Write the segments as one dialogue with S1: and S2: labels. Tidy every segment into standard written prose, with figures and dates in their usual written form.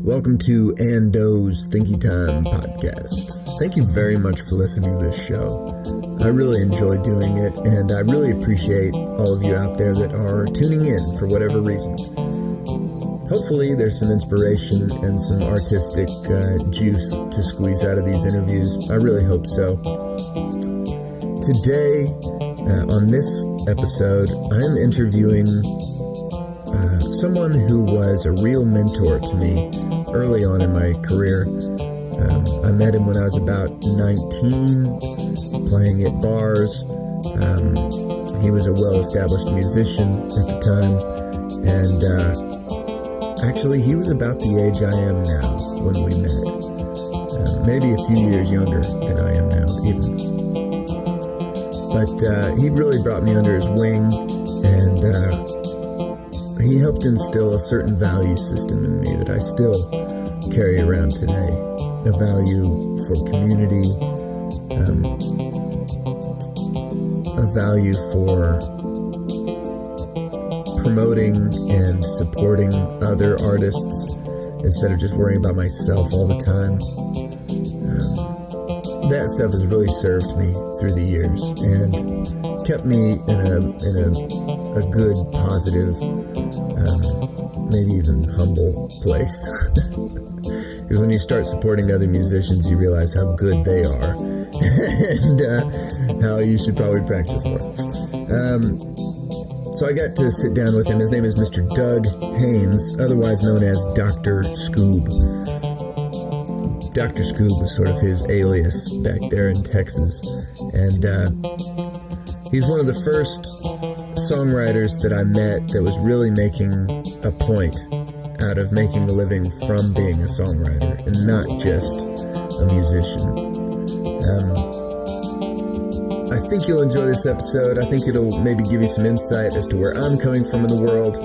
S1: Welcome to Ando's Thinky Time podcast. Thank you very much for listening to this show. I really enjoy doing it, and I really appreciate all of you out there that are tuning in for whatever reason. Hopefully there's some inspiration and some artistic juice to squeeze out of these interviews. I really hope so. Today, on this episode, I am interviewing someone who was a real mentor to me early on in my career. I met him when I was about 19, playing at bars. He was a well-established musician at the time, and actually he was about the age I am now when we met. Maybe a few years younger than I am now, even. But he really brought me under his wing, and he helped instill a certain value system in me that I still carry around today. A value for community, a value for promoting and supporting other artists instead of just worrying about myself all the time. That stuff has really served me through the years and kept me in a good, positive, maybe even humble place. Because when you start supporting other musicians, you realize how good they are and how you should probably practice more. So I got to sit down with him. His name is Mr. Doug Haynes, otherwise known as Dr. Scoob. Dr. Scoob was sort of his alias back there in Texas. And he's one of the first songwriters that I met that was really making a point out of making a living from being a songwriter and not just a musician. I think you'll enjoy this episode. I think it'll maybe give you some insight as to where I'm coming from in the world.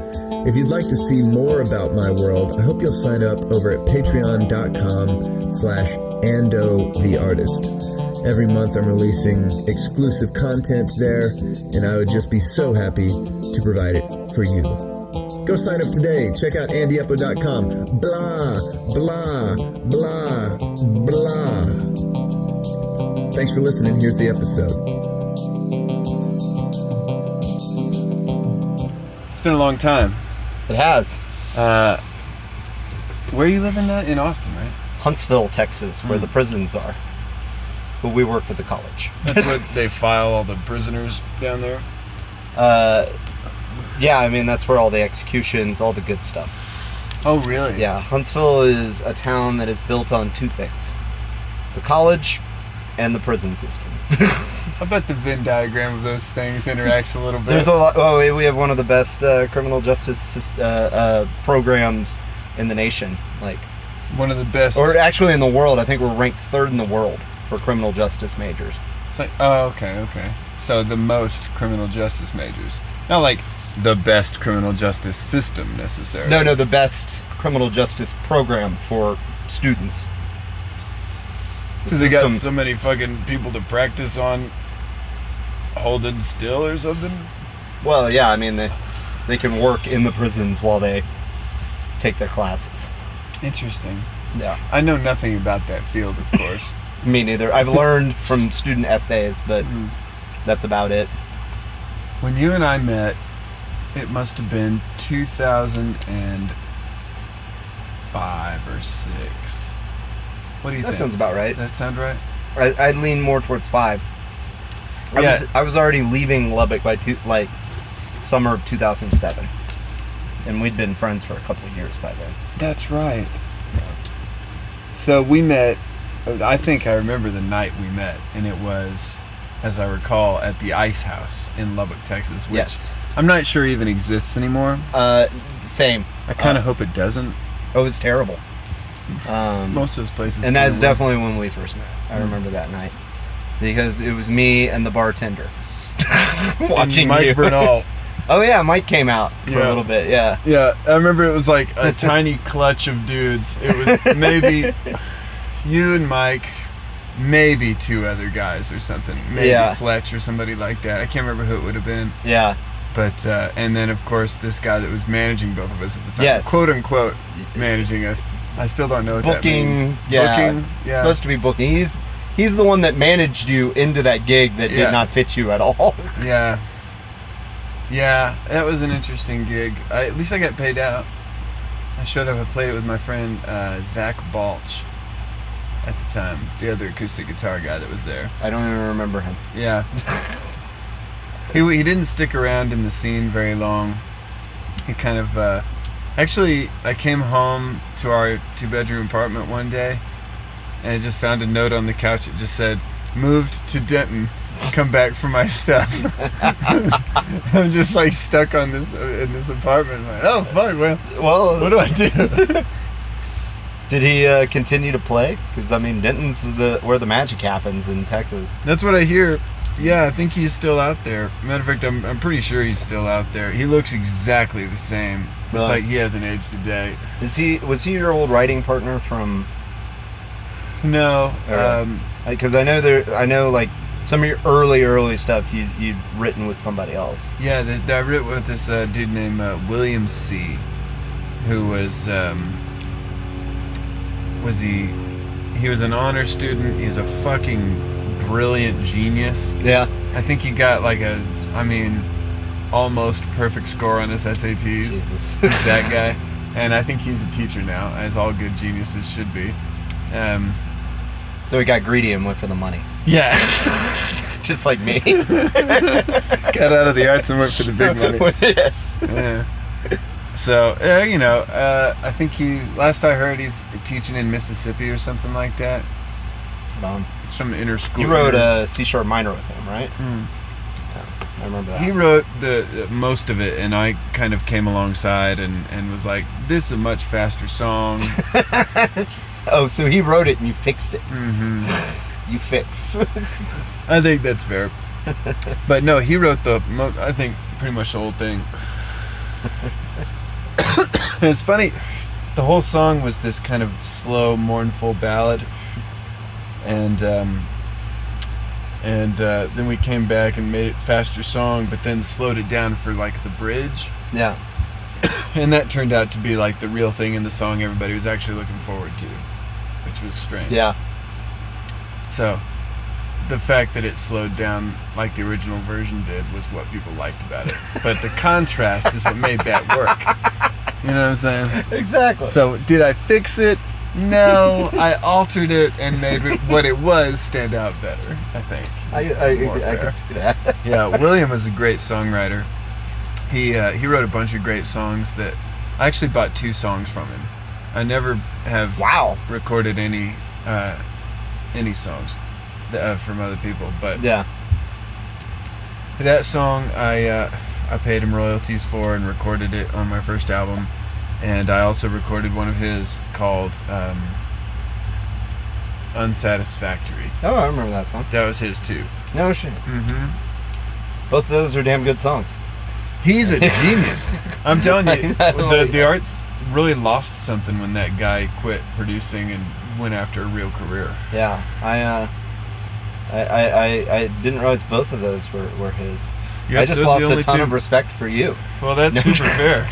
S1: If you'd like to see more about my world, I hope you'll sign up over at patreon.com/AndoTheArtist. Every month I'm releasing exclusive content there, and I would just be so happy to provide it for you. Go sign up today. Check out andyepo.com. Blah, blah, blah, blah. Thanks for listening. Here's the episode. It's been a long time.
S2: It has.
S1: Where are you living now? In Austin, right?
S2: Huntsville, Texas, where the prisons are. But we work for the college.
S1: That's where they file all the prisoners down there?
S2: Yeah, I mean, that's where all the executions, all the good stuff.
S1: Oh, really?
S2: Yeah, Huntsville is a town that is built on two things. The college and the prison system.
S1: I bet the Venn diagram of those things interacts a little bit.
S2: There's a lot. Oh, we have one of the best criminal justice programs in the nation. Like
S1: one of the best.
S2: Or actually in the world. I think we're ranked 3rd in the world for criminal justice majors.
S1: It's like, oh, okay. So the most criminal justice majors. Not like the best criminal justice system necessarily.
S2: No, the best criminal justice program for students.
S1: Because they got so many fucking people to practice on holding still or something?
S2: Well, yeah, I mean, they can work in the prisons while they take their classes.
S1: Interesting.
S2: Yeah.
S1: I know nothing about that field, of course.
S2: Me neither. I've learned from student essays, but that's about it.
S1: When you and I met, it must have been 2005 or 6. What do you think?
S2: That sounds about right.
S1: That sound right?
S2: I'd lean more towards 5. I was already leaving Lubbock by summer of 2007, and we'd been friends for a couple of years by then.
S1: That's right. So we met. I think I remember the night we met, and it was, as I recall, at the Ice House in Lubbock, Texas. Which
S2: yes.
S1: I'm not sure even exists anymore.
S2: Same.
S1: I kind of hope it doesn't.
S2: It was terrible.
S1: Most of those places.
S2: And that's definitely when we first met. I remember that night. Because it was me and the bartender. Watching
S1: Mike
S2: you.
S1: Bernal.
S2: Oh yeah, Mike came out for a little bit, yeah.
S1: Yeah, I remember it was like a tiny clutch of dudes. It was maybe you and Mike, maybe 2 other guys or something. Maybe Fletch or somebody like that. I can't remember who it would have been.
S2: Yeah.
S1: But, and then of course this guy that was managing both of us at the time.
S2: Yes.
S1: Quote unquote managing us.
S3: I still don't know what
S2: booking.
S3: that means.
S2: Yeah,
S3: Booking?
S2: it's supposed to be booking. He's the one that managed you into that gig that did not fit you at all.
S3: Yeah. Yeah, that was an interesting gig. At least I got paid out. I showed up, I played it with my friend Zach Balch at the time, the other acoustic guitar guy that was there.
S2: I don't even remember him.
S3: Yeah. He didn't stick around in the scene very long. He kind of... actually, I came home to our 2-bedroom apartment one day, and I just found a note on the couch that just said, "Moved to Denton. Come back for my stuff." I'm just like stuck on in this apartment. I'm like, oh fuck, well, what do I do?
S2: Did he continue to play? Because I mean, Denton's where the magic happens in Texas.
S3: That's what I hear. Yeah, I think he's still out there. Matter of fact, I'm pretty sure he's still out there. He looks exactly the same. It's like he hasn't aged a day.
S2: Was he your old writing partner from?
S3: No,
S2: because I know like some of your early stuff you'd written with somebody else.
S3: Yeah, I wrote with this dude named William C, who was he was an honor student. He's a fucking brilliant genius.
S2: Yeah,
S3: I think he got like almost perfect score on his SATs.
S2: Jesus.
S3: He's that guy, and I think he's a teacher now, as all good geniuses should be.
S2: So he got greedy and went for the money.
S3: Yeah.
S2: Just like me.
S3: Got out of the arts and went for the big money.
S2: Yes.
S3: Yeah. So, I think last I heard, he's teaching in Mississippi or something like that. Some inner school.
S2: You wrote a C-sharp minor with him, right?
S3: Mm.
S2: Yeah, I remember that.
S3: He wrote the most of it, and I kind of came alongside and was like, this is a much faster song.
S2: Oh, so he wrote it and you fixed it.
S3: Mm-hmm.
S2: You fix.
S3: I think that's fair. But no, he wrote I think pretty much the whole thing. It's funny, the whole song was this kind of slow, mournful ballad, and then we came back and made it faster song, but then slowed it down for like the bridge.
S2: Yeah.
S3: And that turned out to be like the real thing in the song everybody was actually looking forward to, which was strange.
S2: Yeah.
S3: So the fact that it slowed down like the original version did was what people liked about it. But the contrast is what made that work. You know what I'm saying?
S2: Exactly.
S3: So did I fix it? No, I altered it and made what it was stand out better, I think.
S2: I can see that.
S3: Yeah, William was a great songwriter. He wrote a bunch of great songs that I actually bought 2 songs from him. I never have recorded any songs from other people, but
S2: yeah,
S3: that song I paid him royalties for and recorded it on my first album, and I also recorded one of his called Unsatisfactory.
S2: Oh, I remember that song.
S3: That was his too.
S2: No shit.
S3: Mm-hmm.
S2: Both of those are damn good songs.
S3: He's a genius. I'm telling you, the arts really lost something when that guy quit producing and went after a real career.
S2: Yeah, I didn't realize both of those were his.
S3: Yep,
S2: I just lost a ton of respect for you.
S3: Well, that's super fair.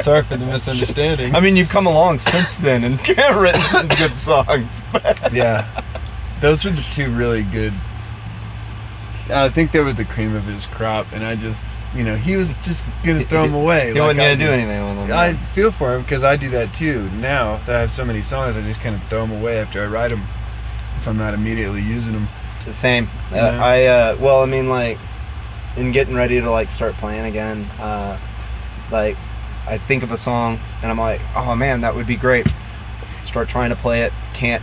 S3: Sorry for the misunderstanding.
S2: I mean, you've come along since then and written some good songs.
S3: Yeah, those were the 2 really good. I think they were the cream of his crop, and I just, he was just gonna throw them away.
S2: He wasn't gonna do anything with them.
S3: I feel for him because I do that too. Now that I have so many songs, I just kind of throw them away after I write them if I'm not immediately using them.
S2: The same. Well, I mean, like, in getting ready to like start playing again, like, I think of a song and I'm like, oh man, that would be great. Start trying to play it, can't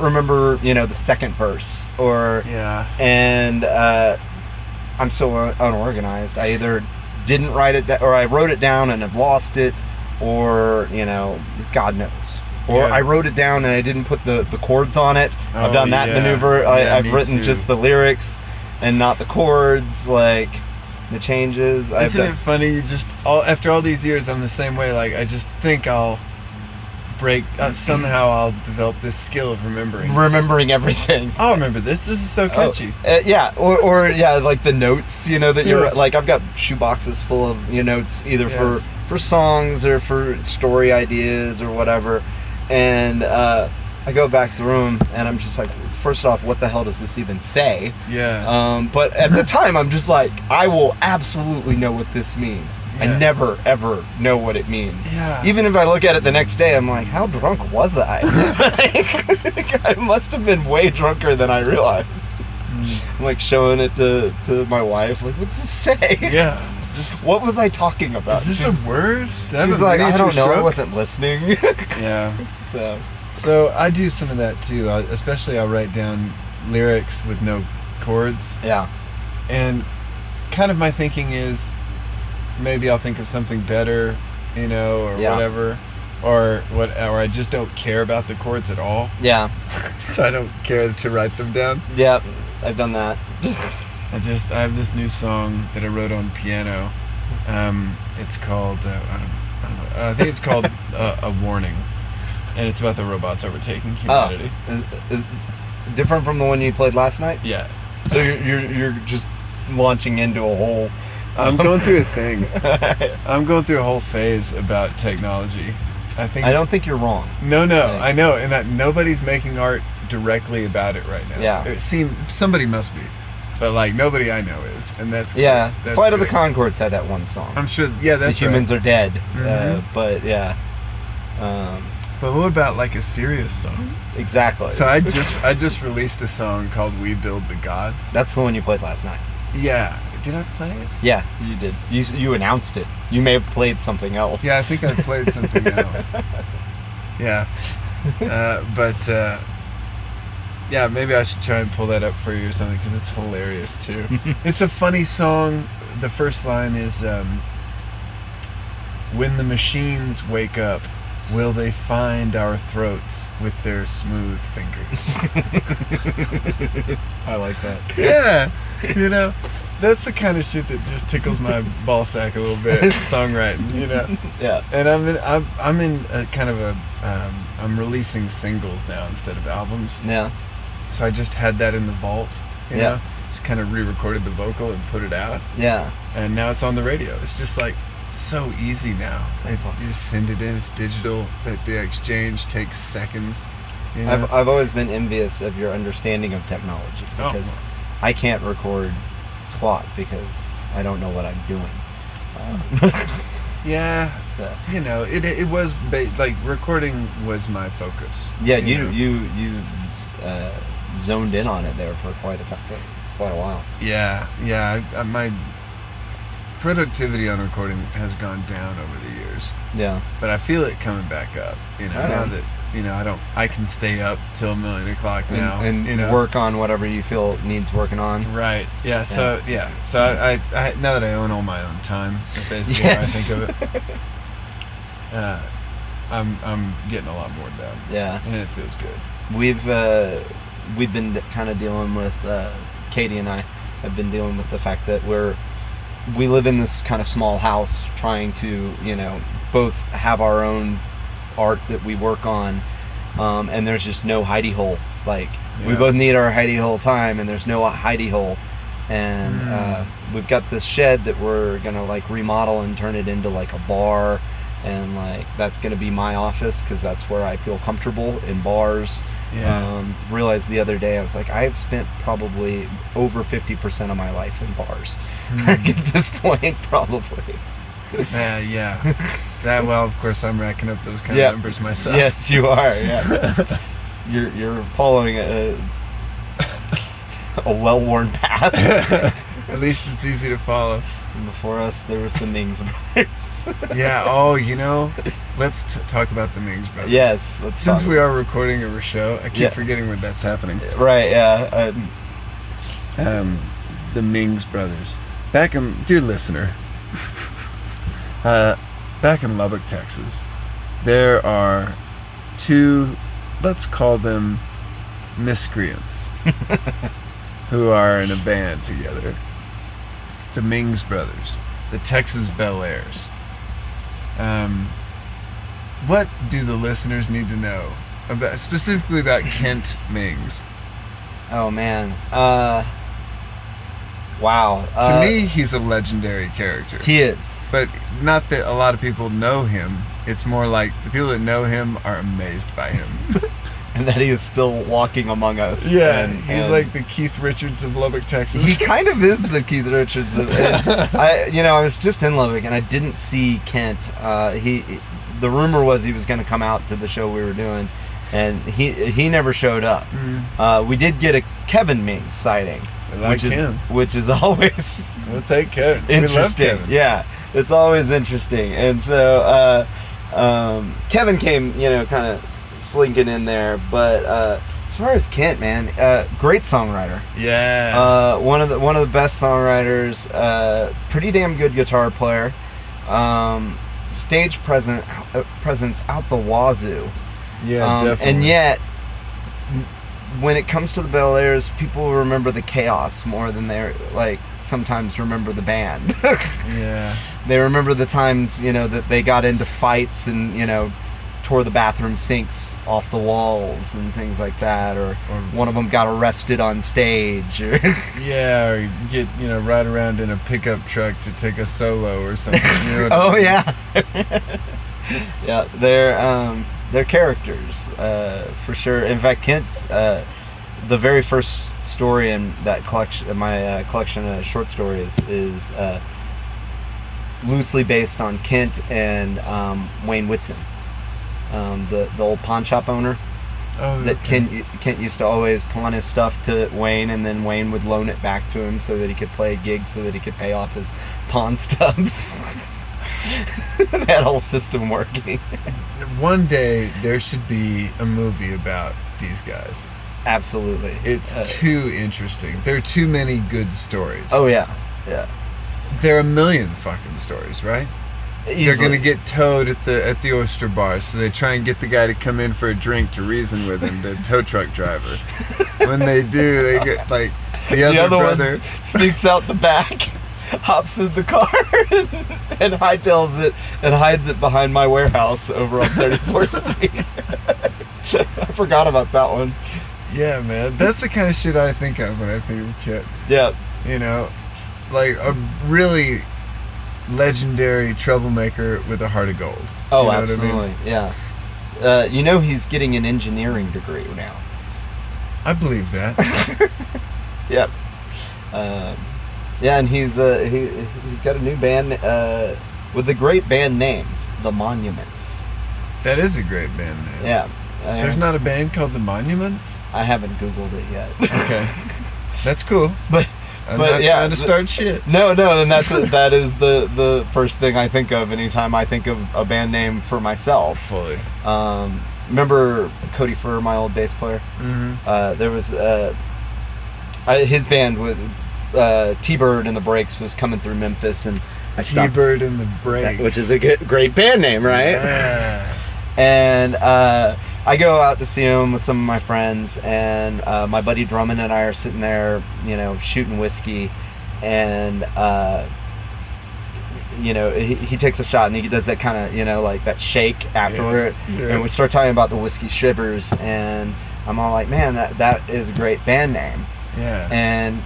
S2: remember, the second verse, and I'm so unorganized. I either didn't write it or I wrote it down and have lost it, or God knows. Or I wrote it down and I didn't put the chords on it. I've done that maneuver. I've written just the lyrics and not the chords, like the changes.
S3: Isn't it funny? After all these years, I'm the same way. Like, I just think I'll somehow I'll develop this skill of
S2: remembering everything.
S3: I'll remember this. This is so catchy.
S2: Yeah, or like the notes, that you're like, I've got shoe boxes full of notes either for songs or for story ideas or whatever, and I go back through them and I'm just like, first off, what the hell does this even say?
S3: Yeah.
S2: But at the time, I'm just like, I will absolutely know what this means.
S3: Yeah.
S2: I never, ever know what it means.
S3: Yeah.
S2: Even if I look at it the next day, I'm like, how drunk was I? I must have been way drunker than I realized. I'm like showing it to my wife, like, what's this say?
S3: Yeah.
S2: What was I talking about?
S3: Is this a word?
S2: She's like, I don't know, I wasn't listening.
S3: Yeah.
S2: So
S3: I do some of that too. Especially I'll write down lyrics with no chords.
S2: Yeah.
S3: And kind of my thinking is maybe I'll think of something better, or whatever. Or I just don't care about the chords at all.
S2: Yeah.
S3: So I don't care to write them down.
S2: Yeah, I've done that.
S3: I have this new song that I wrote on piano. It's called I don't know. I think it's called A Warning. And it's about the robots overtaking humanity.
S2: Is different from the one you played last night?
S3: Yeah.
S2: So you're just launching into a whole.
S3: I'm going through a thing. I'm going through a whole phase about technology. I don't
S2: think you're wrong.
S3: No, I know, and that nobody's making art directly about it right now.
S2: Yeah.
S3: It seems somebody must be, but like nobody I know is, and that's
S2: yeah.
S3: Cool. That's
S2: Flight of
S3: good.
S2: the Conchords had that one song.
S3: I'm sure. Yeah, that's
S2: the humans
S3: right.
S2: are dead.
S3: Mm-hmm.
S2: But yeah.
S3: But what about like a serious song?
S2: Exactly.
S3: So I just released a song called "We Build the Gods."
S2: That's the one you played last night.
S3: Yeah. Did I play it?
S2: Yeah, you did. You announced it. You may have played something else.
S3: Yeah, I think I played something else. Yeah. Yeah, maybe I should try and pull that up for you or something because it's hilarious too. It's a funny song. The first line is, "When the machines wake up, will they find our throats with their smooth fingers?"
S2: I like that.
S3: Yeah, that's the kind of shit that just tickles my ball sack a little bit. Songwriting,
S2: Yeah.
S3: And I'm in a kind of a I'm releasing singles now instead of albums.
S2: Yeah.
S3: So I just had that in the vault. You
S2: Yeah.
S3: know? Just kind of re-recorded the vocal and put it out.
S2: Yeah.
S3: And now it's on the radio. It's just like so easy now.
S2: That's awesome.
S3: You just send it in. It's digital. The exchange takes seconds. You know?
S2: I've always been envious of your understanding of technology because I can't record squat because I don't know what I'm doing.
S3: Yeah.
S2: So.
S3: It was like recording was my focus.
S2: Yeah, you zoned in on it there for quite a while.
S3: Yeah. My productivity on recording has gone down over the years.
S2: Yeah.
S3: But I feel it coming back up. Now that I can stay up till 1:00 now
S2: and work on whatever you feel needs working on.
S3: Right. Yeah. So I now that I own all my own time, basically how I think of it. I'm getting a lot more done.
S2: Yeah.
S3: And it feels good.
S2: We've been kind of dealing with Katie and I have been dealing with the fact that we live in this kind of small house trying to both have our own art that we work on, and there's just no hidey hole. Like we both need our hidey hole time, and there's no hidey hole. And we've got this shed that we're gonna like remodel and turn it into like a bar, and like that's gonna be my office because that's where I feel comfortable in bars. Realized the other day I was like, I have spent probably over 50% of my life in bars at this point, probably.
S3: Yeah. Well, of course, I'm racking up those kind of numbers myself.
S2: Yes, you are. Yeah. You're following a well-worn path.
S3: At least it's easy to follow.
S2: And before us, there was the Mings brothers.
S3: Yeah. Oh, let's talk about the Mings brothers.
S2: Yes.
S3: Since we are recording a show, I keep forgetting when that's happening.
S2: Right. Yeah.
S3: The Mings brothers. Dear listener. Back in Lubbock, Texas, there are two, let's call them miscreants, who are in a band together. The Mings brothers, the Texas Bel Airs. what do the listeners need to know about, specifically about Kent Mings?
S2: Oh man, wow.
S3: To me, he's a legendary character.
S2: He is.
S3: But not that a lot of people know him. It's more like the people that know him are amazed by him.
S2: And that he is still walking among us.
S3: Yeah,
S2: and
S3: he's like the Keith Richards of Lubbock, Texas.
S2: He kind of is the Keith Richards of. I was just in Lubbock and I didn't see Kent. The rumor was he was going to come out to the show we were doing, and he never showed up. We did get a Kevin Mings sighting, which is always
S3: we'll take Kevin.
S2: Interesting.
S3: We love Kevin.
S2: Yeah, it's always interesting, and so Kevin came, kind of slinking in there, but as far as Kent, man, great songwriter.
S3: Yeah.
S2: One of the best songwriters. Pretty damn good guitar player. Stage presence out the wazoo.
S3: Yeah, definitely.
S2: And yet, when it comes to the Bel Airs, people remember the chaos more than they sometimes remember the band.
S3: Yeah.
S2: They remember the times, that they got into fights and, tore the bathroom sinks off the walls and things like that, or one of them got arrested on stage.
S3: Yeah, or you get, ride around in a pickup truck to take a solo or something.
S2: Yeah. Yeah, they're characters, for sure. In fact, Kent's the very first story in that collection, my collection of short stories, is loosely based on Kent and Wayne Whitson, the old pawn shop owner.
S3: Oh,
S2: that
S3: okay.
S2: Kent used to always pawn his stuff to Wayne, and then Wayne would loan it back to him so that he could play a gig, so that he could pay off his pawn stubs. That whole system working.
S3: One day there should be a movie about these guys.
S2: Absolutely.
S3: It's too interesting. There are too many good stories.
S2: Oh yeah.
S3: There are a million fucking stories, right?
S2: Easily.
S3: They're gonna get towed at the oyster bar, so they try and get the guy to come in for a drink to reason with him, the tow truck driver. When they do, they get the other brother
S2: one sneaks out the back, hops in the car, and hightails it and hides it behind my warehouse over on 34th Street. I forgot about that one.
S3: Yeah, man, that's the kind of shit I think of when I think of Kit.
S2: Yeah.
S3: A really legendary troublemaker with a heart of gold.
S2: Oh,
S3: you know
S2: absolutely.
S3: What I mean?
S2: Yeah. He's getting an engineering degree now.
S3: I believe that.
S2: Yep. Yeah, and he's got a new band with a great band name, The Monuments.
S3: That is a great band name.
S2: Yeah.
S3: There's not a band called The Monuments?
S2: I haven't Googled it yet.
S3: Okay. That's cool.
S2: But
S3: I'm not trying to start shit.
S2: No, and that is the first thing I think of anytime I think of a band name for myself.
S3: Fully.
S2: Remember Cody Furr, my old bass player?
S3: Mm-hmm.
S2: There was his band with T-Bird and the Breaks was coming through Memphis, and I stopped.
S3: T-Bird and the Breaks,
S2: which is a great band name, right?
S3: Yeah.
S2: And I go out to see him with some of my friends, and my buddy Drummond and I are sitting there, shooting whiskey, and he takes a shot and he does that kind of, like that shake afterward, and we start talking about the Whiskey Shivers, and I'm all like, man, that is a great band name.
S3: Yeah.
S2: And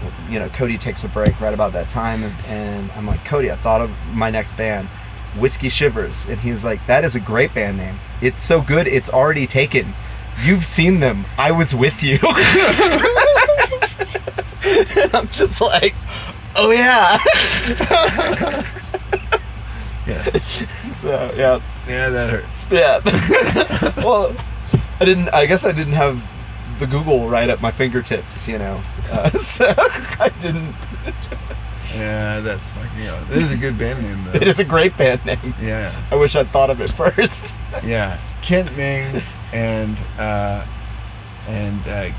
S2: Cody takes a break right about that time, and I'm like, Cody, I thought of my next band, Whiskey Shivers. And he was like, that is a great band name. It's so good, it's already taken. You've seen them. I was with you. I'm just like, oh yeah.
S3: Yeah.
S2: So yeah.
S3: Yeah, that hurts.
S2: Yeah. Well, I guess I didn't have the Google right at my fingertips, so I didn't.
S3: Yeah, that's fucking up. This is a good band name, though.
S2: It is a great band name.
S3: Yeah.
S2: I wish I'd thought of it first.
S3: Yeah. Kent Mings and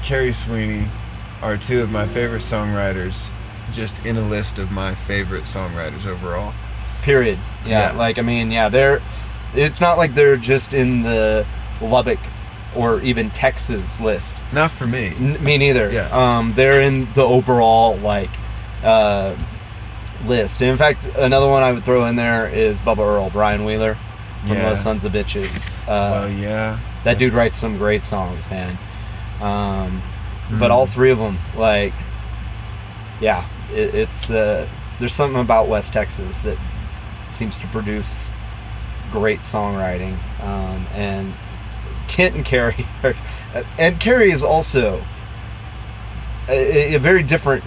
S3: Carrie Sweeney are two of my favorite songwriters, just in a list of my favorite songwriters overall.
S2: Period. Yeah. They're. It's not like they're just in the Lubbock or even Texas list.
S3: Not for me.
S2: Me neither.
S3: Yeah.
S2: They're in the overall list. And in fact, another one I would throw in there is Bubba Earl, Brian Wheeler. from
S3: Yeah.
S2: Los Sons of Bitches.
S3: Well, yeah.
S2: That dude writes some great songs, man. But all three of them, like, yeah, it's there's something about West Texas that seems to produce great songwriting. And Kent and Carrie, and Carrie is also a very different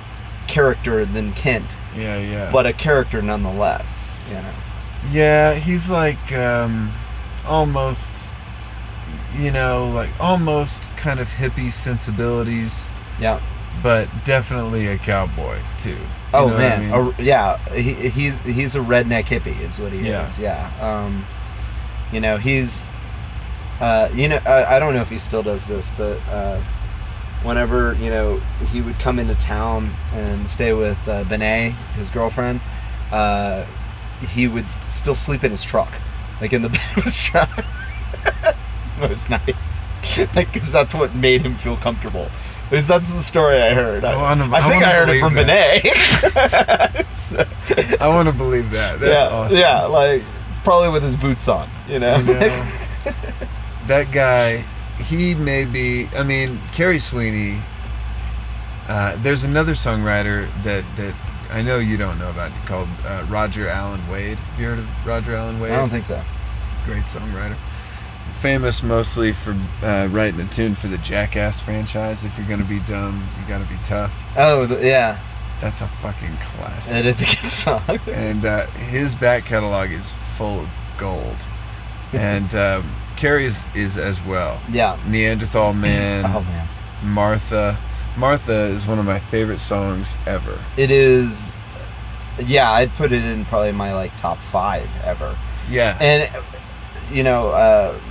S2: character than Kent,
S3: Yeah.
S2: but a character nonetheless, you know.
S3: Yeah, he's like almost, like almost kind of hippie sensibilities,
S2: Yeah.
S3: but definitely a cowboy too. You
S2: Oh
S3: know what I
S2: man,
S3: mean?
S2: yeah. He's a redneck hippie, is what he
S3: Yeah.
S2: is. Yeah. He's. I don't know if he still does this, but whenever he would come into town and stay with Benet, his girlfriend, he would still sleep in his truck, like in the bed of his truck, most nights, because that's what made him feel comfortable. At least that's the story I heard. I think I heard it from Benet.
S3: I want to believe that. That's awesome.
S2: Yeah, like probably with his boots on,
S3: That guy, he may be. I mean, Carrie Sweeney. There's another songwriter that I know you don't know about, called Roger Allen Wade. Have you heard of Roger Allen Wade?
S2: I don't think so.
S3: Great songwriter. Famous mostly for writing a tune for the Jackass franchise. If you're gonna be dumb, you gotta be tough.
S2: Oh, yeah.
S3: That's a fucking classic.
S2: It is a good song.
S3: And his back catalog is full of gold. And Carrie's is as well.
S2: Yeah.
S3: Neanderthal Man.
S2: Oh man.
S3: Martha. Martha is one of my favorite songs ever.
S2: It is. Yeah, I'd put it in probably my like top 5 ever.
S3: Yeah.
S2: And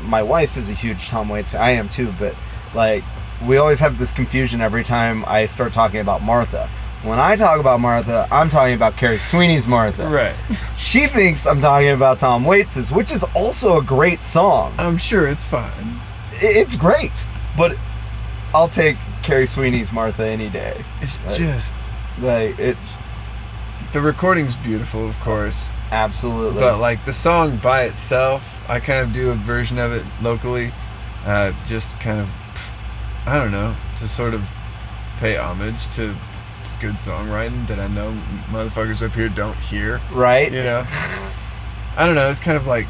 S2: my wife is a huge Tom Waits fan. I am too, but like we always have this confusion every time I start talking about Martha. When I talk about Martha, I'm talking about Carrie Sweeney's Martha.
S3: Right.
S2: She thinks I'm talking about Tom Waits's, which is also a great song.
S3: I'm sure it's fine.
S2: It's great, but I'll take Carrie Sweeney's Martha any day.
S3: It's
S2: Like-
S3: just...
S2: it's
S3: The recording's beautiful, of course.
S2: absolutely.
S3: But like the song by itself, I kind of do a version of it locally. Just kind of, I don't know, to sort of pay homage to good songwriting that I know motherfuckers up here don't hear.
S2: Right?
S3: I don't know, it's kind of like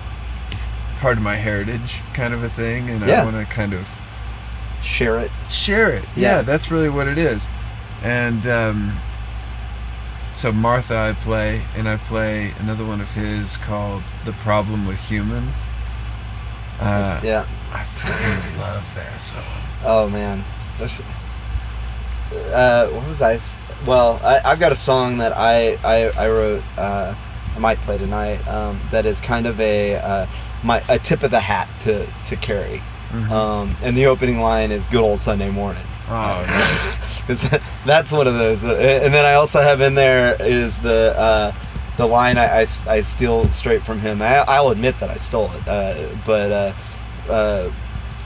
S3: part of my heritage kind of a thing, and
S2: Yeah.
S3: I want to kind of
S2: Share it.
S3: share it.
S2: Yeah.
S3: Yeah, that's really what it is. And so Martha I play, and I play another one of his called The Problem with Humans.
S2: Yeah.
S3: I fucking love that song.
S2: Oh man. There's, what was that? Well, I've got a song that I wrote. I might play tonight. That is kind of a tip of the hat to Carrie.
S3: Mhm.
S2: And the opening line is "Good old Sunday morning."
S3: Oh, nice.
S2: Because that's one of those. And then I also have in there is the line I steal straight from him. I'll admit that I stole it. But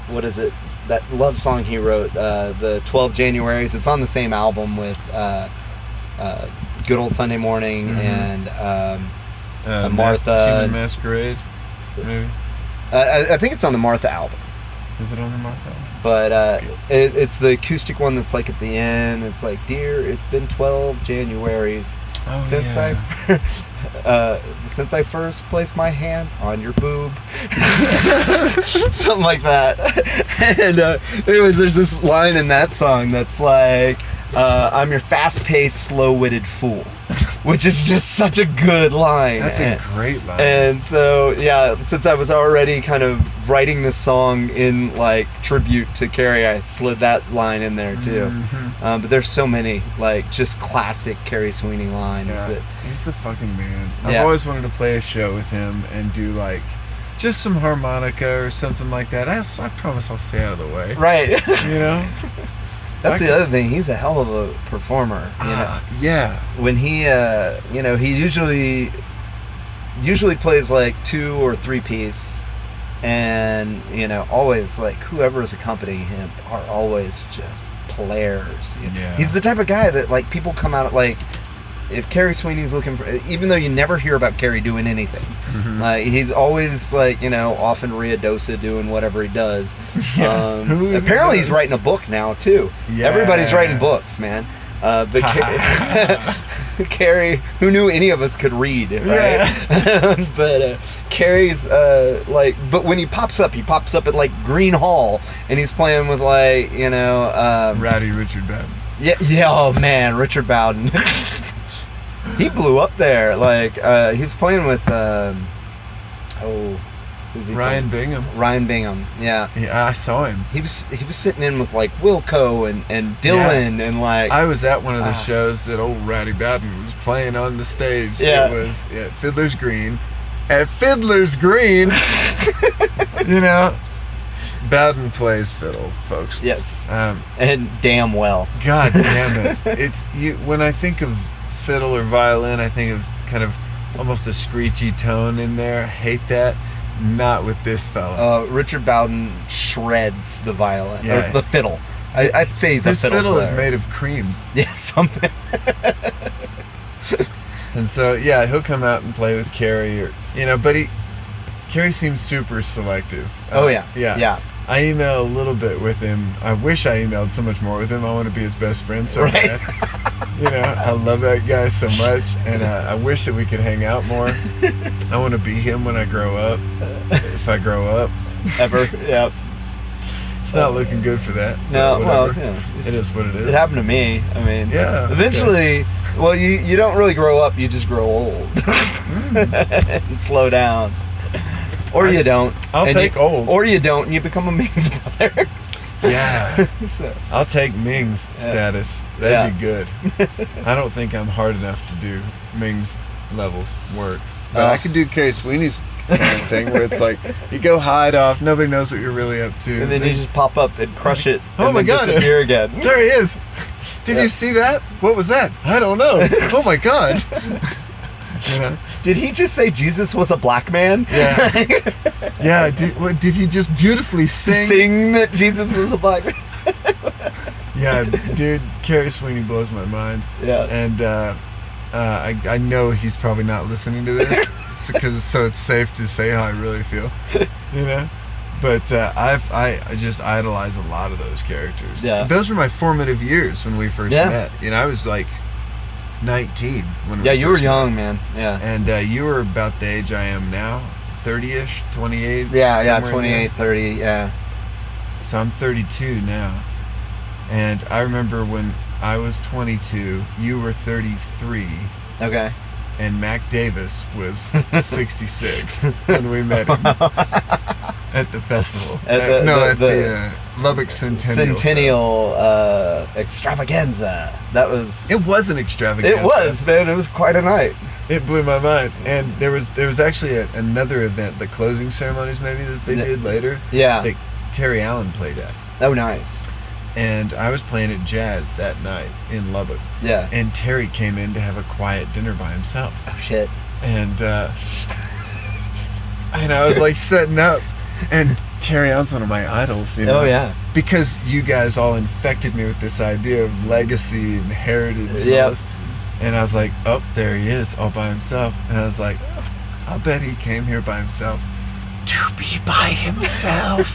S2: what is it? That love song he wrote, the 12 Januaries. It's on the same album with "Good Old Sunday Morning"
S3: Mhm.
S2: and Martha.
S3: Human Masquerade, maybe?
S2: I think it's on the Martha album.
S3: Is it on the Martha album?
S2: But it's the acoustic one that's like at the end. It's like, "Dear, it's been 12 Januaries
S3: Oh,
S2: since
S3: yeah.
S2: since I first placed my hand on your boob," something like that. And anyways, there's this line in that song that's like, "I'm your fast-paced, slow-witted fool," which is just such a good line.
S3: That's a great line.
S2: And so, yeah, since I was already kind of writing this song in like tribute to Carrie, I slid that line in there too.
S3: Mhm.
S2: But there's so many like just classic Carrie Sweeney lines
S3: Yeah,
S2: that.
S3: he's the fucking man. I've
S2: Yeah.
S3: always wanted to play a show with him and do like just some harmonica or something like that. I promise I'll stay out of the way.
S2: Right.
S3: You know?
S2: That's the other thing. He's a hell of a performer.
S3: Yeah.
S2: When he, he usually plays like 2 or 3 piece, and always like whoever is accompanying him are always just players.
S3: Yeah.
S2: He's the type of guy that like people come out like if Carrie Sweeney's looking for, even though you never hear about Carrie doing anything, he's always like, off in Rio Dosa doing whatever he does. Apparently he's writing a book now too. Yeah. Everybody's writing books, man. But Carrie, who knew any of us could read, right? Yeah. But Carrie's but when he pops up at like Green Hall, and he's playing with like,
S3: Rowdy Richard Bowden.
S2: Yeah. Oh man, Richard Bowden. He blew up there. Like he was playing with who's he
S3: Ryan
S2: playing?
S3: Bingham.
S2: Ryan Bingham. Yeah.
S3: Yeah, I saw him.
S2: He was sitting in with like Wilco and Dylan and like.
S3: I was at one of the shows that old Rowdy Bowden was playing on the stage.
S2: Yeah.
S3: It was at Fiddler's Green. At Fiddler's Green, Bowden plays fiddle, folks.
S2: Yes. And damn well.
S3: God damn it! It's when I think of fiddle or violin, I think of kind of almost a screechy tone in there. I hate that. Not with this fella.
S2: Richard Bowden shreds the violin or the fiddle. I'd say he's a fiddle
S3: fiddle
S2: player.
S3: Is made of cream.
S2: Yeah, something.
S3: And so he'll come out and play with Carrie, but Carrie seems super selective.
S2: Yeah.
S3: I email a little bit with him. I wish I emailed so much more with him. I want to be his best friend so bad. I love that guy so much, and I wish that we could hang out more. I want to be him when I grow up, if I grow up.
S2: Ever, yeah.
S3: It's not looking good for that.
S2: No, well,
S3: it is what it is.
S2: It happened to me. I mean, eventually, well, you don't really grow up, you just grow old. And slow down. Or you don't.
S3: I'll take old.
S2: Or you don't, and you become a Ming's brother.
S3: Yeah. I'll take Ming's status. That'd be good. I don't think I'm hard enough to do Ming's levels work. But I could do Carrie Sweeney's kind of thing where it's like you go hide off, nobody knows what you're really up to.
S2: And then you just pop up and crush it and
S3: my
S2: then
S3: God.
S2: disappear again.
S3: There he is. Did you see that? What was that? I don't know. Oh my God.
S2: Did he just say Jesus was a black man?
S3: Yeah. Yeah. Did he just beautifully
S2: sing that Jesus was a black man?
S3: Yeah, dude. Carrie Sweeney blows my mind. Yeah. And I know he's probably not listening to this so it's safe to say how I really feel. But I just idolize a lot of those characters. Yeah. Those were my formative years when we first met. I was like 19 when we
S2: you were young, man. Yeah.
S3: And you were about the age I am now, 30-ish, 28.
S2: Yeah, 28, 30, yeah.
S3: So I'm 32 now. And I remember when I was 22, you were 33.
S2: Okay.
S3: And Mac Davis was 66 when we met him at the festival. At the Lubbock Centennial
S2: extravaganza. That was.
S3: It was an extravaganza.
S2: It was, man. It was quite a night.
S3: It blew my mind. And there was actually another event, the closing ceremonies maybe that they did later.
S2: Yeah.
S3: That Terry Allen played at.
S2: Oh, nice.
S3: And I was playing at Jazz that night in Lubbock.
S2: Yeah.
S3: And Terry came in to have a quiet dinner by himself.
S2: Oh, shit.
S3: And I was like setting up. And Terry Allen's one of my idols,
S2: Oh, yeah.
S3: Because you guys all infected me with this idea of legacy and heritage. Yeah. And I was like, oh, there he is, all by himself. And I was like, I'll bet he came here by himself. To be by himself.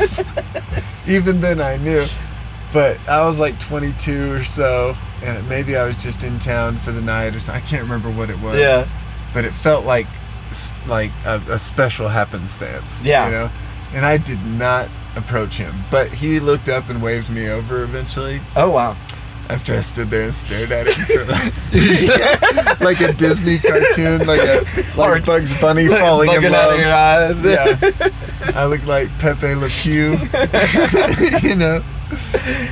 S3: Even then I knew. But I was like 22 or so, and maybe I was just in town for the night or something. I can't remember what it was.
S2: Yeah.
S3: But it felt like a special happenstance.
S2: Yeah.
S3: And I did not approach him. But he looked up and waved me over eventually.
S2: Oh, wow.
S3: After I stood there and stared at him for like a Disney cartoon, like Bugs Bunny falling in love.
S2: Out of your eyes.
S3: Yeah. I looked like Pepe Le Pew.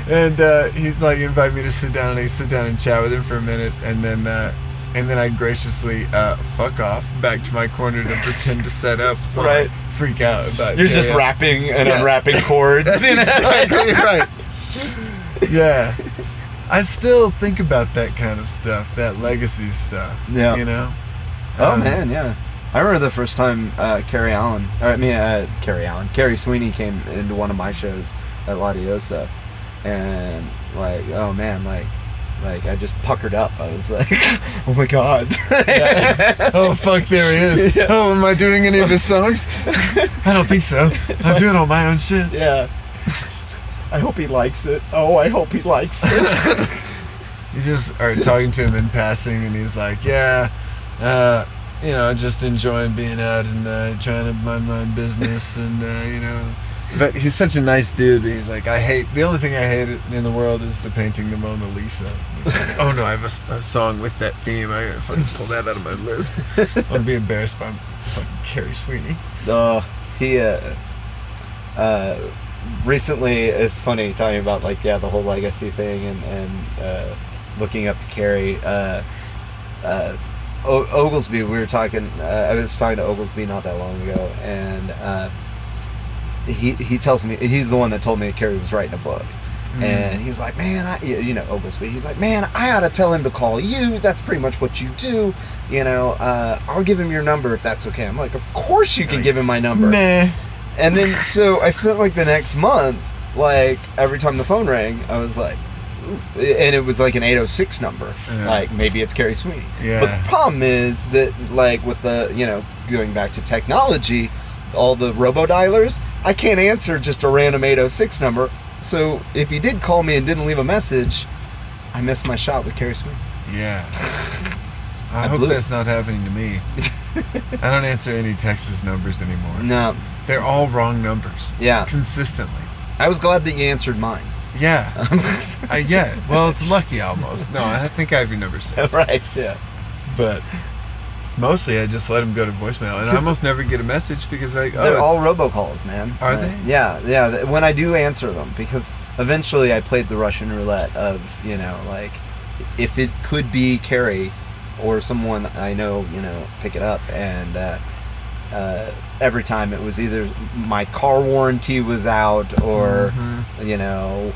S3: And he's like invited me to sit down, and I sit down and chat with him for a minute, and then I graciously fuck off back to my corner to pretend to set up.
S2: Right.
S3: Freak out about.
S2: You're just rapping and unwrapping chords.
S3: That's exactly right. Yeah. I still think about that kind of stuff, that legacy stuff. Yeah.
S2: Oh man, yeah. I remember the first time Carrie Sweeney came into one of my shows at La Diosa, and like, oh man, like Like, I just puckered up. I was like, oh my God.
S3: Yeah. Oh, fuck, there he is.
S2: Yeah.
S3: Oh, am I doing any of his songs? I don't think so. I'm doing all my own shit.
S2: Yeah. I hope he likes it. Oh, I hope he likes it.
S3: You just are talking to him in passing, and he's like, yeah, you know, just enjoying being out and trying to mind my own business, and, you know. But he's such a nice dude. He's like, the only thing I hate in the world is the painting the Mona Lisa. Like, oh no, I have a song with that theme. I gotta fucking pull that out of my list. I want to be embarrassed by fucking Carrie Sweeney.
S2: He recently, it's funny talking about like, yeah, the whole legacy thing and looking up to Carrie. Oglesby, we were talking, I was talking to Oglesby not that long ago, and he tells me, he's the one that told me that Carrie was writing a book. And he was like, man, you know, Oglesby, he's like, man, I ought to tell him to call you. That's pretty much what you do. You know, I'll give him your number if that's okay. I'm like, of course you can give him my number.
S3: Nah.
S2: And then, so I spent like the next month, like every time the phone rang, I was like, ooh. And it was like an 806 number.
S3: Yeah.
S2: Like, maybe it's Carrie Sweeney.
S3: Yeah.
S2: But the problem is that, like, with the, you know, going back to technology, all the robo-dialers, I can't answer just a random 806 number. So if he did call me and didn't leave a message, I missed my shot with Carrie Sweeney.
S3: Yeah. I hope that's not happening to me. I don't answer any Texas numbers anymore.
S2: No.
S3: They're all wrong numbers.
S2: Yeah.
S3: Consistently.
S2: I was glad that you answered mine.
S3: Yeah. Yeah. Well, it's lucky almost. No, I think I have your number saved.
S2: Right, yeah.
S3: But mostly I just let them go to voicemail. And I almost never get a message because
S2: they're all robocalls, man.
S3: Are they?
S2: Yeah. When I do answer them, because eventually I played the Russian roulette of, you know, like, if it could be Carrie or someone I know, you know, pick it up, and every time it was either my car warranty was out or, you know,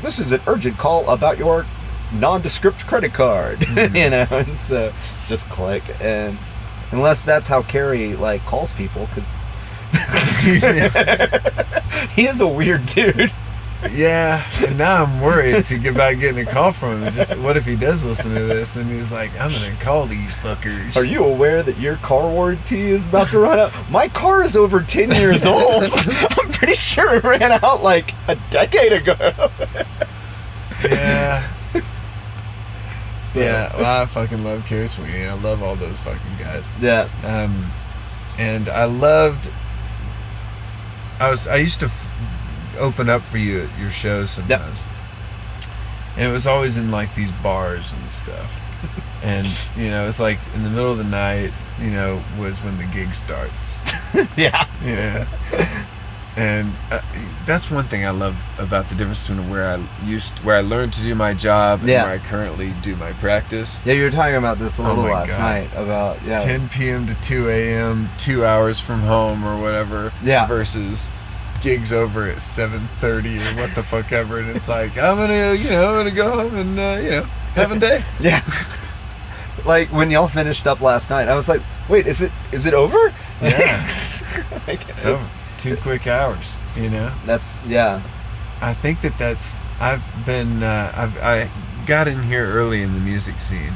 S2: this is an urgent call about your nondescript credit card, you know, and so just click. And unless that's how Carrie like calls people, because he is a weird dude.
S3: Yeah, and now I'm worried to get back getting a call from him. Just what if he does listen to this and he's like, I'm gonna call these fuckers.
S2: Are you aware that your car warranty is about to run out? My car is over 10 years old. I'm pretty sure it ran out like a decade ago.
S3: Yeah. Yeah, well, I fucking love Carrie Sweeney. I love all those fucking guys.
S2: Yeah.
S3: And I used to open up for you at your shows sometimes. Yep. And it was always in like these bars and stuff. And, you know, it's like in the middle of the night, you know, was when the gig starts.
S2: Yeah.
S3: Yeah. And that's one thing I love about the difference between where I learned to do my job and where I currently do my practice.
S2: Yeah, you were talking about this a little last night about
S3: 10 p.m. to 2 a.m., 2 hours from home or whatever.
S2: Yeah.
S3: Versus gigs over at 7:30 or what the fuck ever, and it's like I'm gonna go home and have a day.
S2: Yeah. Like when y'all finished up last night, I was like, wait, is it over?
S3: Yeah.
S2: Like,
S3: it's over. 2 quick hours, you know.
S2: That's
S3: I think that's I got in here early in the music scene,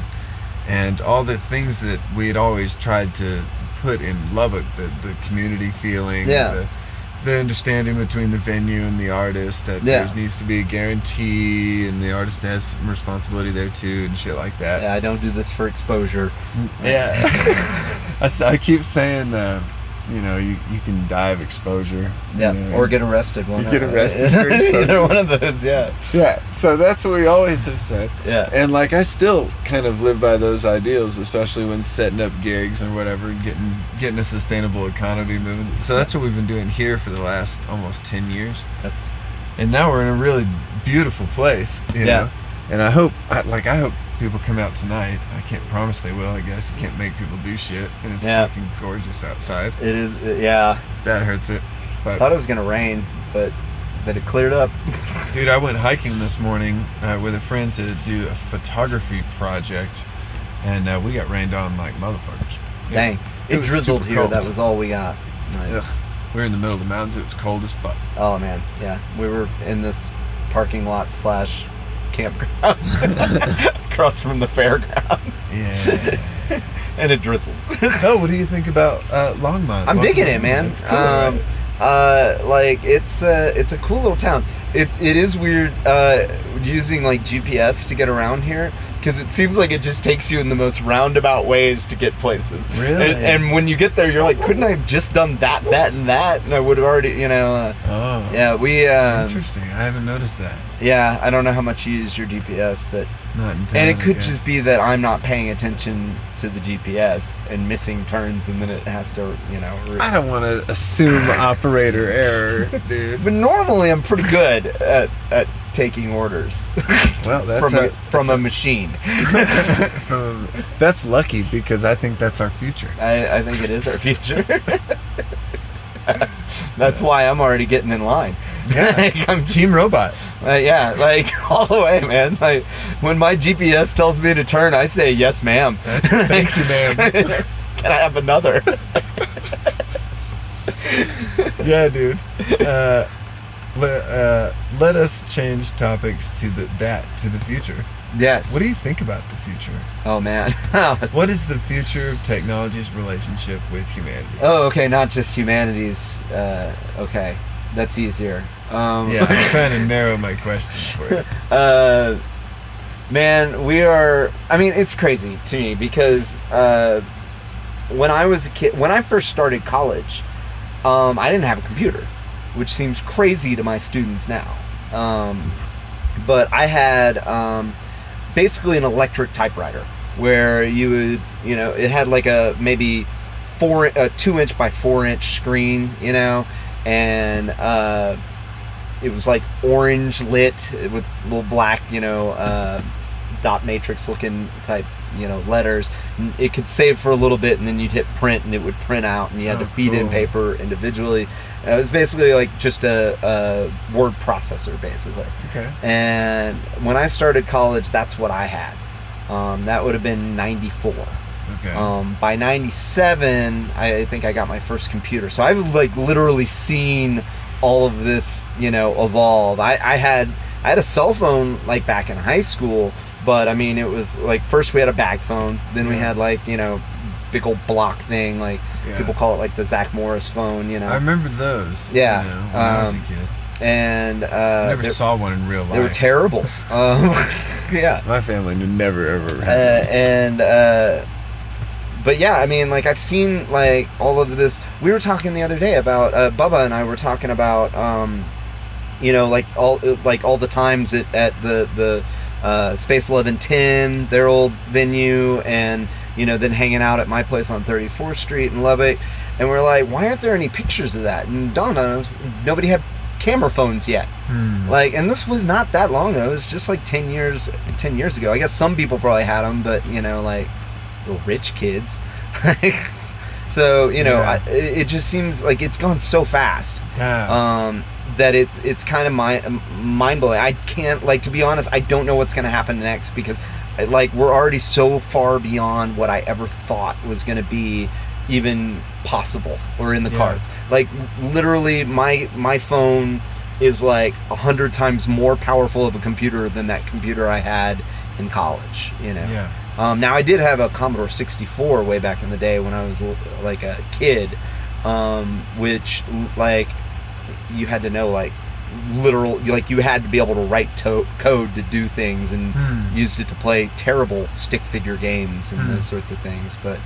S3: and all the things that we had always tried to put in Lubbock, the community feeling, the understanding between the venue and the artist, that there needs to be a guarantee and the artist has some responsibility there too and shit like that.
S2: Yeah, I don't do this for exposure.
S3: Yeah. I keep saying you can die of exposure.
S2: Yeah,
S3: you know,
S2: or get arrested.
S3: You get arrested for exposure.
S2: Either one of those, yeah.
S3: Yeah, so that's what we always have said.
S2: Yeah.
S3: And like I still kind of live by those ideals, especially when setting up gigs or whatever, getting a sustainable economy moving. So that's what we've been doing here for the last almost 10 years. And now we're in a really beautiful place, you know. And I hope people come out tonight. I can't promise they will, I guess. You can't make people do shit. And it's fucking gorgeous outside.
S2: It is, yeah.
S3: That hurts it. But
S2: I thought it was going to rain, but then it cleared up.
S3: Dude, I went hiking this morning with a friend to do a photography project, and we got rained on like motherfuckers.
S2: Dang. It drizzled here. Cold. That was all we got.
S3: Ugh. We were in the middle of the mountains. It was cold as fuck.
S2: Oh, man. Yeah. We were in this parking lot / campground across from the fairgrounds.
S3: Yeah.
S2: And it drizzled.
S3: Oh, what do you think about Longmont?
S2: I'm digging it, man.
S3: It's cool, right?
S2: Like it's a cool little town. It is weird using like GPS to get around here, because it seems like it just takes you in the most roundabout ways to get places.
S3: Really?
S2: And when you get there, you're like, couldn't I have just done that, and that, and I would have already,
S3: Oh.
S2: Yeah, we.
S3: Interesting. I haven't noticed that.
S2: Yeah, I don't know how much you use your GPS, but.
S3: Not in town,
S2: And it could
S3: I guess.
S2: just be that I'm not paying attention to the GPS and missing turns, and then it has to,
S3: I don't want to assume operator error, dude.
S2: But normally I'm pretty good at taking orders.
S3: Well, that's
S2: from a machine.
S3: That's lucky, because I think that's our future.
S2: I think it is our future. That's why I'm already getting in line.
S3: Yeah,
S2: Like, I'm just,
S3: Team Robot.
S2: Yeah, like all the way, man. Like when my GPS tells me to turn, I say yes, ma'am.
S3: Thank you, ma'am.
S2: Yes. Can I have another?
S3: Yeah, dude. Let us change topics to the future.
S2: Yes.
S3: What do you think about the future?
S2: Oh man.
S3: What is the future of technology's relationship with humanity?
S2: Oh, okay, not just humanities. Okay, that's easier.
S3: Yeah, I'm trying to narrow my question for you.
S2: Man, it's crazy to me because when I was a kid, when I first started college, I didn't have a computer, which seems crazy to my students now. But I had basically an electric typewriter where you would, it had like a maybe 2-inch by 4-inch screen, and it was like orange lit with little black, dot matrix looking type, letters. It could save for a little bit, and then you'd hit print, and it would print out, and you had to feed in paper individually. It was basically like just a word processor, basically.
S3: Okay.
S2: And when I started college, that's what I had. That would have been 94.
S3: Okay.
S2: By 97, I think I got my first computer. So I've like literally seen all of this, evolve. I had a cell phone like back in high school, but I mean, it was like first we had a bag phone, then we had like, big old block thing, like people call it like the Zach Morris phone,
S3: I remember those.
S2: Yeah.
S3: When I was a kid.
S2: And
S3: I never saw one in real life.
S2: they were terrible. Yeah.
S3: My family never ever had one.
S2: But yeah, I mean, like I've seen like all of this. We were talking the other day about Bubba and I were talking about like all the times at the Space 1110, their old venue, and then hanging out at my place on 34th Street in Lubbock. And we're like, why aren't there any pictures of that? And dawned on us, nobody had camera phones yet. Like, and this was not that long ago. It was just like 10 years ago. I guess some people probably had them, but like little rich kids. So it just seems like it's gone so fast. That it's kind of mind blowing. I can't, like, to be honest, I don't know what's going to happen next, because like we're already so far beyond what I ever thought was going to be even possible or in the cards. Like literally my phone is like 100 times more powerful of a computer than that computer I had in college, now I did have a Commodore 64 way back in the day when I was like a kid, which like you had to know like you had to be able to write code to do things, and used it to play terrible stick figure games and those sorts of things. But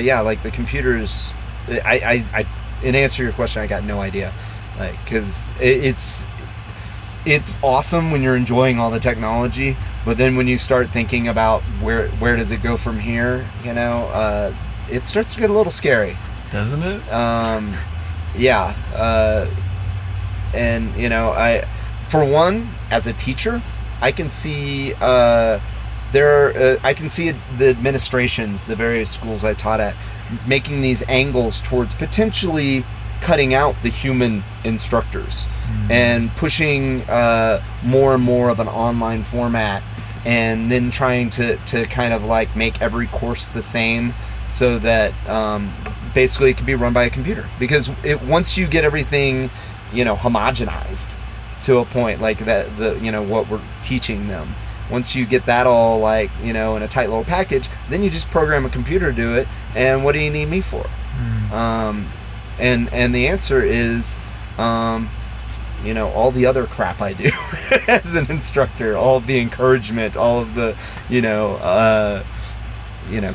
S2: yeah, like the computers, I in answer to your question, I got no idea, like, because it's awesome when you're enjoying all the technology, but then when you start thinking about where does it go from here, it starts to get a little scary,
S3: doesn't it?
S2: Yeah. And I, for one, as a teacher, I can see I can see the administrations, the various schools I taught at, making these angles towards potentially cutting out the human instructors and pushing more and more of an online format, and then trying to kind of like make every course the same, so that basically it can be run by a computer. Because once you get everything homogenized, to a point, like that, what we're teaching them. Once you get that all like, in a tight little package, then you just program a computer to do it. And what do you need me for? And the answer is, all the other crap I do as an instructor, all of the encouragement, all of the,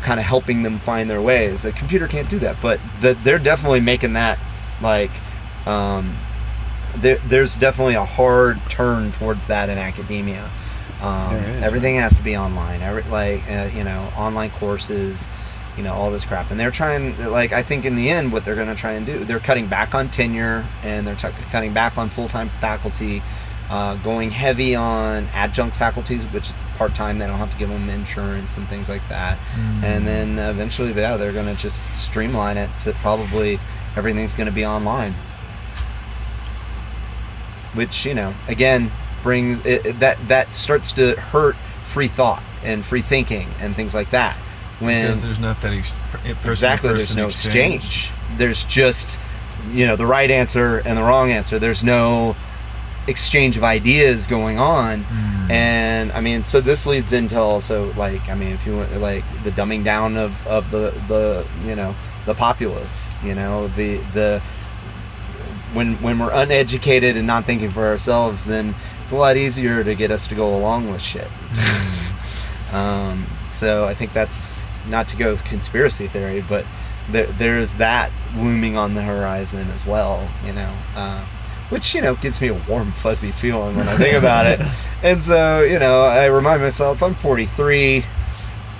S2: kind of helping them find their ways. The computer can't do that, but they're definitely making that like, there's definitely a hard turn towards that in academia. Everything has to be online. Online courses, all this crap. And they're trying, I think in the end, what they're going to try and do, they're cutting back on tenure, and they're cutting back on full-time faculty, going heavy on adjunct faculties, which is part-time. They don't have to give them insurance and things like that. And then eventually, they're going to just streamline it to probably everything's going to be online. Which, again, brings that starts to hurt free thought and free thinking and things like that.
S3: Because there's not that
S2: there's no exchange. There's just the right answer and the wrong answer. There's no exchange of ideas going on. And I mean, so this leads into also if you want the dumbing down of the populace, when we're uneducated and not thinking for ourselves, then it's a lot easier to get us to go along with shit. So I think that's, not to go with conspiracy theory, but there's that looming on the horizon as well, which, gives me a warm, fuzzy feeling when I think about it. And so, I remind myself, I'm 43.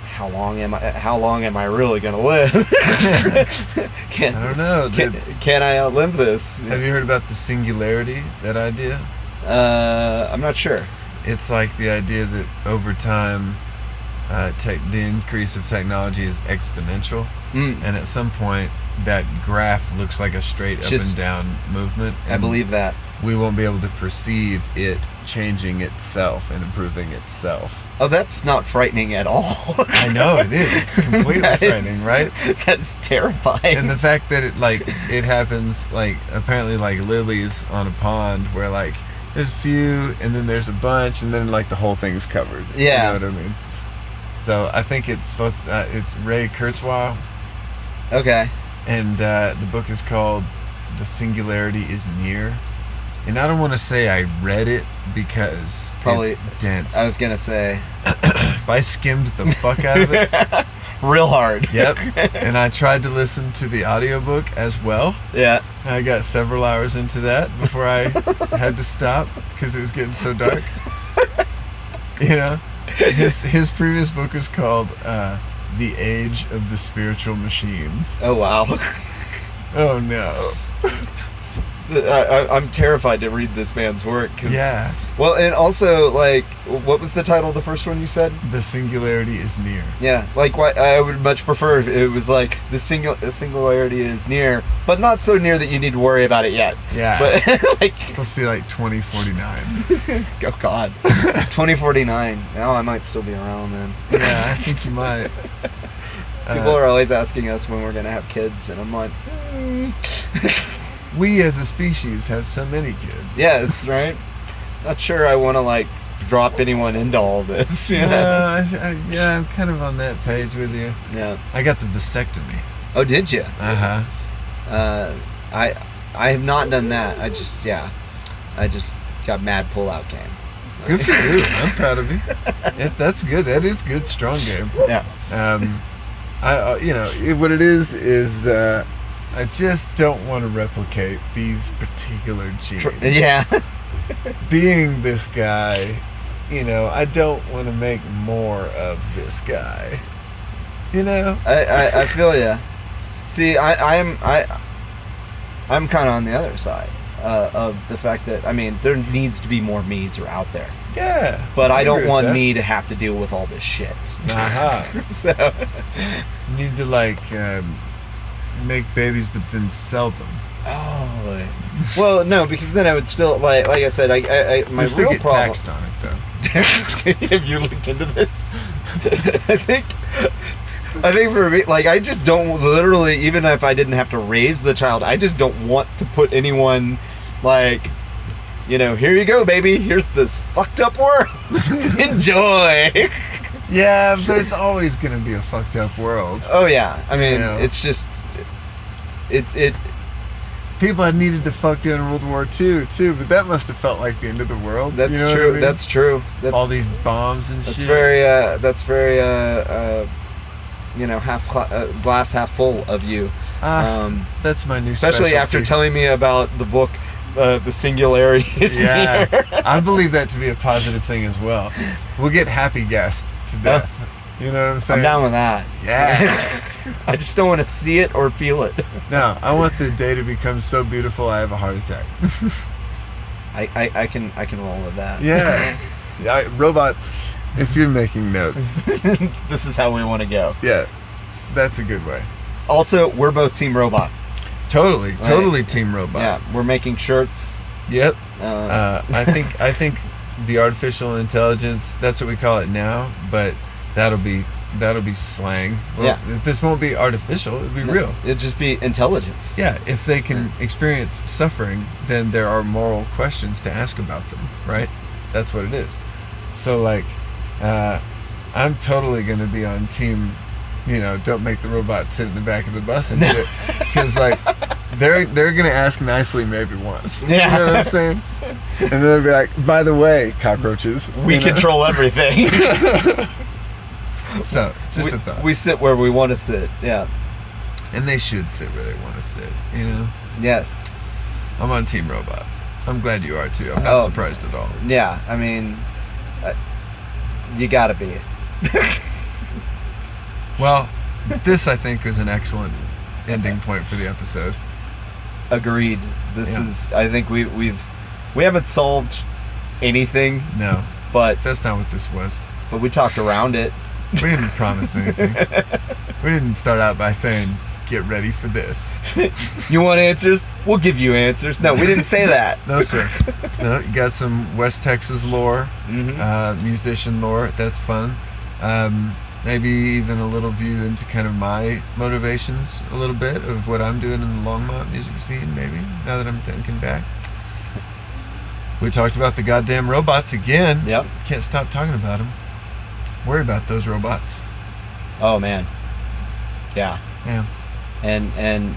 S2: How long am I really going to live? I
S3: don't know.
S2: Can I outlive this?
S3: Have you heard about the singularity, that idea?
S2: I'm not sure.
S3: It's like the idea that over time, the increase of technology is exponential, and at some point that graph looks like a straight up and down movement.
S2: I believe that
S3: we won't be able to perceive it changing itself and improving itself.
S2: Oh, that's not frightening at all.
S3: I know it is. It's completely frightening, right?
S2: That's terrifying.
S3: And the fact that it happens apparently lilies on a pond where there's a few and then there's a bunch and then the whole thing's covered.
S2: Yeah.
S3: You know what I mean? So I think it's supposed to, it's Ray Kurzweil.
S2: Okay.
S3: And the book is called The Singularity is Near. And I don't want to say I read it because it's dense.
S2: I was going to say.
S3: I skimmed the fuck out of it.
S2: Real hard.
S3: Yep. And I tried to listen to the audiobook as well.
S2: Yeah.
S3: I got several hours into that before I had to stop because it was getting so dark. His previous book was called The Age of the Spiritual Machines.
S2: Oh, wow.
S3: Oh, no.
S2: I'm terrified to read this man's work.
S3: Yeah.
S2: Well, and also, what was the title of the first one you said?
S3: The Singularity is Near.
S2: Yeah. I would much prefer if it was the singularity is near, but not so near that you need to worry about it yet.
S3: Yeah.
S2: But
S3: it's supposed to be 2049.
S2: Oh God. 2049. Now I might still be around then.
S3: Yeah, I think you might.
S2: People are always asking us when we're gonna have kids, and I'm like,
S3: We as a species have so many kids.
S2: Yes, right? Not sure I want to drop anyone into all this.
S3: Yeah, I'm kind of on that page with you.
S2: Yeah.
S3: I got the vasectomy.
S2: Oh, did you?
S3: Uh-huh.
S2: I have not done that. I just got mad pull-out game.
S3: Good for you. I'm proud of you. That's good. That is good, strong game.
S2: Yeah.
S3: What it is I just don't want to replicate these particular genes.
S2: Yeah.
S3: Being this guy, I don't want to make more of this guy.
S2: I feel ya. See, I'm kind of on the other side of the fact that there needs to be more me's out there.
S3: Yeah.
S2: But I don't want me to have to deal with all this shit.
S3: Uh-huh.
S2: So
S3: you need to make babies but then sell them.
S2: Oh. Well, no, because then I would still like I said, my
S3: still
S2: real
S3: get
S2: problem.
S3: Taxed on it though.
S2: Have you looked into this? I think for me, I just don't literally, even if I didn't have to raise the child, I just don't want to put anyone here you go, baby. Here's this fucked up world. Enjoy.
S3: Yeah, but it's always gonna be a fucked up world.
S2: Oh yeah, I mean,
S3: it's
S2: just it.
S3: People had needed to fuck during World War II too, but that must have felt like the end of the world.
S2: That's true. I mean? That's true. That's,
S3: all these bombs and
S2: that's
S3: shit.
S2: That's very glass half full of you.
S3: That's my new
S2: especially
S3: specialty.
S2: After telling me about the book, The Singularity is Near.
S3: I believe that to be a positive thing as well. We'll get happy guessed to death. You know what I'm saying?
S2: I'm down with that.
S3: Yeah.
S2: I just don't want to see it or feel it.
S3: No, I want the day to become so beautiful I have a heart attack.
S2: I can roll with that.
S3: Yeah. Robots, if you're making notes.
S2: This is how we want to go.
S3: Yeah. That's a good way.
S2: Also, we're both Team Robot.
S3: Totally Team Robot.
S2: Yeah, we're making shirts.
S3: Yep. I think the artificial intelligence, that's what we call it now, but that'll be slang. Well, this won't be artificial, it'll be real.
S2: It'll just be intelligence.
S3: Yeah, if they can experience suffering, then there are moral questions to ask about them, right? That's what it is. So like, I'm totally going to be on team, don't make the robot sit in the back of the bus and shit. Because like, they're going to ask nicely maybe once.
S2: Yeah.
S3: You know what I'm saying? And then they'll be like, by the way, cockroaches.
S2: We control everything.
S3: So, it's just a thought.
S2: We sit where we want to sit, yeah.
S3: And they should sit where they want to sit,
S2: Yes.
S3: I'm on Team Robot. I'm glad you are too. I'm not surprised at all.
S2: Yeah, I mean, you gotta be.
S3: Well, this I think was an excellent ending point for the episode.
S2: Agreed. This is, I think we haven't solved anything.
S3: No.
S2: But
S3: that's not what this was.
S2: But we talked around it.
S3: We didn't promise anything. We didn't start out by saying, get ready for this.
S2: You want answers? We'll give you answers. No, we didn't say that.
S3: No, sir. No, you got some West Texas lore, musician lore. That's fun. Maybe even a little view into kind of my motivations a little bit of what I'm doing in the Longmont music scene, maybe, now that I'm thinking back. We talked about the goddamn robots again.
S2: Yep.
S3: Can't stop talking about them. Worry about those robots.
S2: Oh, man. Yeah.
S3: Yeah.
S2: And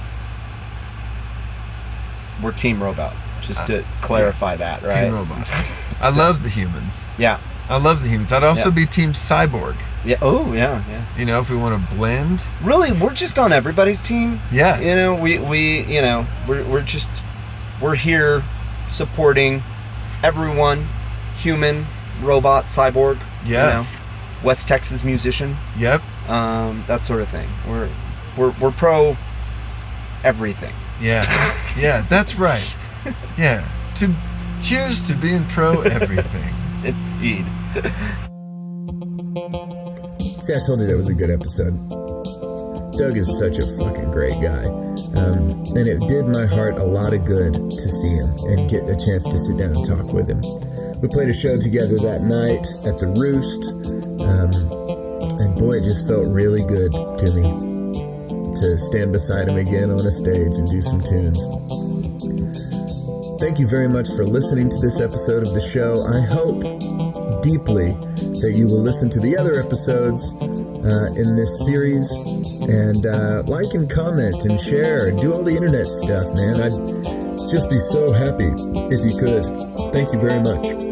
S2: we're Team Robot, just to clarify that, right?
S3: Team Robot. I love the humans.
S2: Yeah.
S3: I love the humans. I'd also be Team Cyborg.
S2: Yeah. Oh, yeah.
S3: If we want to blend.
S2: Really, we're just on everybody's team.
S3: Yeah.
S2: We're here supporting everyone, human, robot, cyborg.
S3: Yeah.
S2: West Texas musician.
S3: Yep.
S2: That sort of thing. We're pro everything.
S3: Yeah. Yeah, that's right. Yeah. Cheers to being pro everything.
S2: Indeed.
S1: See, I told you that was a good episode. Doug is such a fucking great guy. And it did my heart a lot of good to see him and get a chance to sit down and talk with him. We played a show together that night at the Roost. And boy, it just felt really good to me to stand beside him again on a stage and do some tunes. Thank you very much for listening to this episode of the show. I hope deeply that you will listen to the other episodes in this series and like and comment and share and do all the internet stuff, man. I'd just be so happy if you could. Thank you very much.